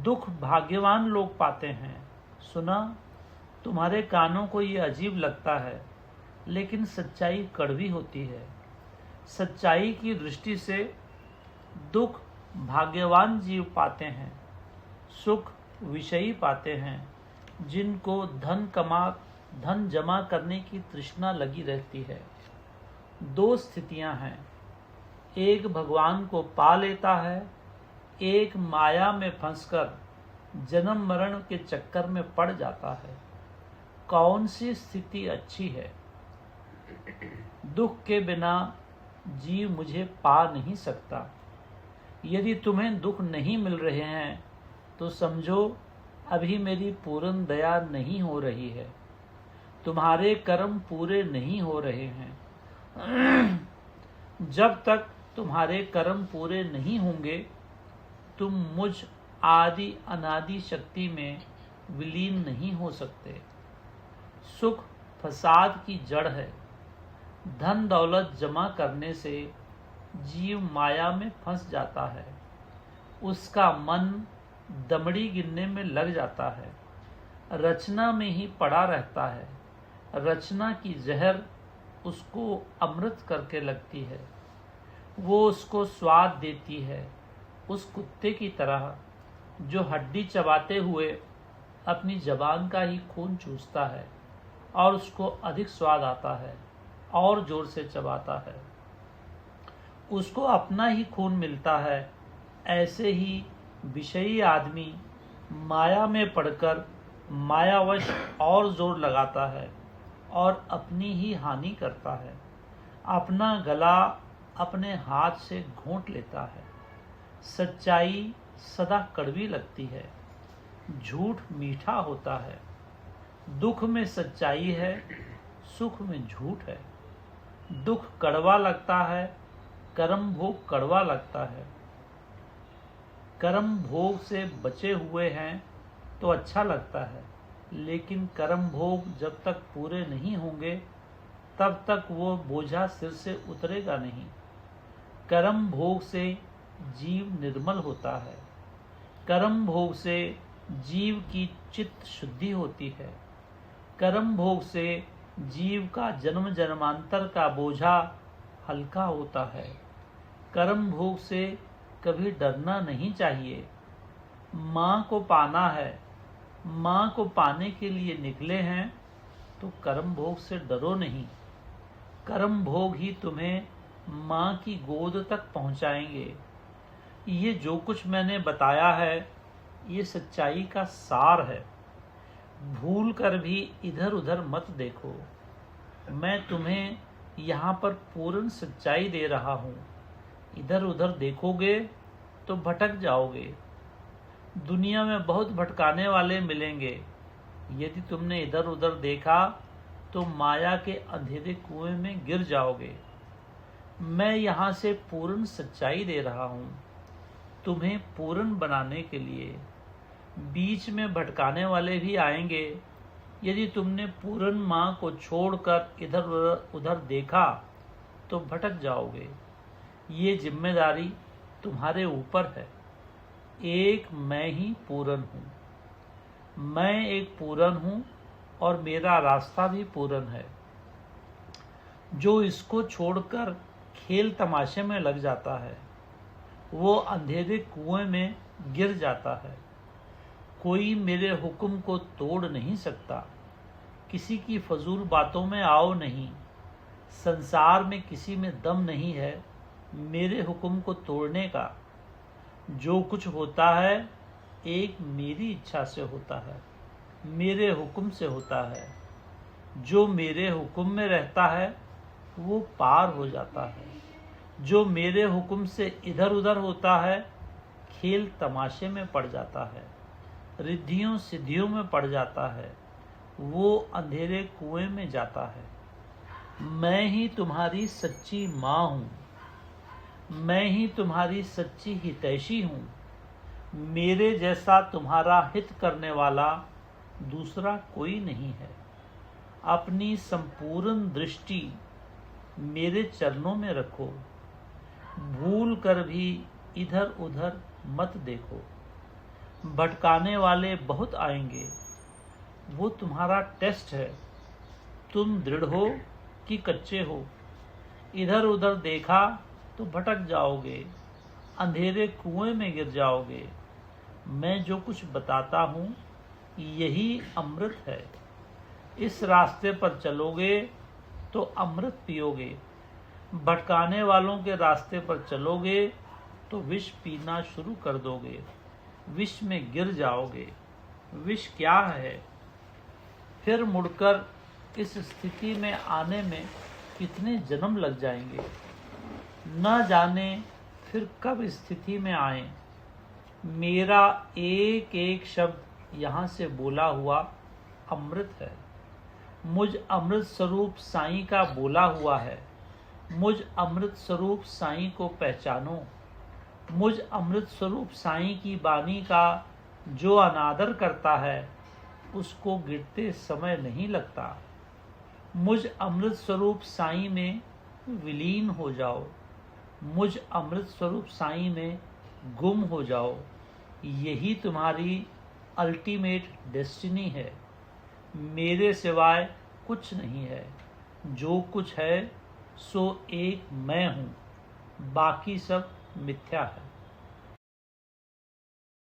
दुख भाग्यवान लोग पाते हैं। सुना, तुम्हारे कानों को ये अजीब लगता है, लेकिन सच्चाई कड़वी होती है। सच्चाई की दृष्टि से दुख भाग्यवान जीव पाते हैं, सुख विषयी पाते हैं, जिनको धन जमा करने की तृष्णा लगी रहती है। दो स्थितियां हैं, एक भगवान को पा लेता है, एक माया में फंसकर जन्म मरण के चक्कर में पड़ जाता है। कौन सी स्थिति अच्छी है? दुख के बिना जीव मुझे पा नहीं सकता। यदि तुम्हें दुख नहीं मिल रहे हैं तो समझो अभी मेरी पूर्ण दया नहीं हो रही है, तुम्हारे कर्म पूरे नहीं हो रहे हैं। जब तक तुम्हारे कर्म पूरे नहीं होंगे तुम मुझ आदि अनादि शक्ति में विलीन नहीं हो सकते। सुख फसाद की जड़ है। धन दौलत जमा करने से जीव माया में फंस जाता है, उसका मन दमड़ी गिनने में लग जाता है, रचना में ही पड़ा रहता है। रचना की जहर उसको अमृत करके लगती है, वो उसको स्वाद देती है, उस कुत्ते की तरह जो हड्डी चबाते हुए अपनी जबान का ही खून चूसता है और उसको अधिक स्वाद आता है और जोर से चबाता है, उसको अपना ही खून मिलता है। ऐसे ही विषयी आदमी माया में पड़कर मायावश और जोर लगाता है और अपनी ही हानि करता है, अपना गला अपने हाथ से घोंट लेता है। सच्चाई सदा कड़वी लगती है, झूठ मीठा होता है। दुख में सच्चाई है, सुख में झूठ है। दुख कड़वा लगता है, कर्म भोग कड़वा लगता है। कर्म भोग से बचे हुए हैं तो अच्छा लगता है, लेकिन कर्म भोग जब तक पूरे नहीं होंगे तब तक वो बोझा सिर से उतरेगा नहीं। कर्म भोग से जीव निर्मल होता है, कर्म भोग से जीव की चित्त शुद्धि होती है, कर्म भोग से जीव का जन्म जन्मांतर का बोझा हल्का होता है। कर्म भोग से कभी डरना नहीं चाहिए। माँ को पाना है, माँ को पाने के लिए निकले हैं तो कर्म भोग से डरो नहीं। कर्म भोग ही तुम्हें माँ की गोद तक पहुँचाएंगे। ये जो कुछ मैंने बताया है ये सच्चाई का सार है। भूल कर भी इधर उधर मत देखो। मैं तुम्हें यहाँ पर पूर्ण सच्चाई दे रहा हूँ, इधर उधर देखोगे तो भटक जाओगे। दुनिया में बहुत भटकाने वाले मिलेंगे। यदि तुमने इधर उधर देखा तो माया के अंधेरे कुएं में गिर जाओगे। मैं यहाँ से पूर्ण सच्चाई दे रहा हूँ तुम्हें पूर्ण बनाने के लिए। बीच में भटकाने वाले भी आएंगे। यदि तुमने पूर्ण माँ को छोड़कर इधर उधर देखा तो भटक जाओगे। ये जिम्मेदारी तुम्हारे ऊपर है। एक मैं ही पूर्ण हूँ। मैं एक पूर्ण हूँ और मेरा रास्ता भी पूर्ण है। जो इसको छोड़कर खेल तमाशे में लग जाता है वो अंधेरे कुएं में गिर जाता है। कोई मेरे हुक्म को तोड़ नहीं सकता। किसी की फजूल बातों में आओ नहीं। संसार में किसी में दम नहीं है मेरे हुक्म को तोड़ने का। जो कुछ होता है एक मेरी इच्छा से होता है, मेरे हुक्म से होता है। जो मेरे हुक्म में रहता है वो पार हो जाता है। जो मेरे हुक्म से इधर उधर होता है खेल तमाशे में पड़ जाता है, रिद्धियों सिद्धियों में पड़ जाता है, वो अंधेरे कुएं में जाता है। मैं ही तुम्हारी सच्ची माँ हूँ। मैं ही तुम्हारी सच्ची हितैषी हूँ। मेरे जैसा तुम्हारा हित करने वाला दूसरा कोई नहीं है। अपनी संपूर्ण दृष्टि मेरे चरणों में रखो। भूल कर भी इधर उधर मत देखो। भटकाने वाले बहुत आएंगे, वो तुम्हारा टेस्ट है। तुम दृढ़ हो कि कच्चे हो। इधर उधर देखा तो भटक जाओगे, अंधेरे कुएं में गिर जाओगे। मैं जो कुछ बताता हूँ यही अमृत है। इस रास्ते पर चलोगे तो अमृत पियोगे। भटकाने वालों के रास्ते पर चलोगे तो विष पीना शुरू कर दोगे, विष में गिर जाओगे। विष क्या है? फिर मुड़कर इस स्थिति में आने में कितने जन्म लग जाएंगे, न जाने फिर कब स्थिति में आए। मेरा एक एक शब्द यहाँ से बोला हुआ अमृत है। मुझ अमृत स्वरूप साईं का बोला हुआ है। मुझ अमृत स्वरूप साईं को पहचानो। मुझ अमृत स्वरूप साईं की बानी का जो अनादर करता है उसको गिरते समय नहीं लगता। मुझ अमृत स्वरूप साईं में विलीन हो जाओ। मुझ अमृत स्वरूप साईं में गुम हो जाओ। यही तुम्हारी अल्टीमेट डेस्टिनी है। मेरे सिवाय कुछ नहीं है। जो कुछ है सो एक मैं हूँ, बाकी सब मिथ्या है।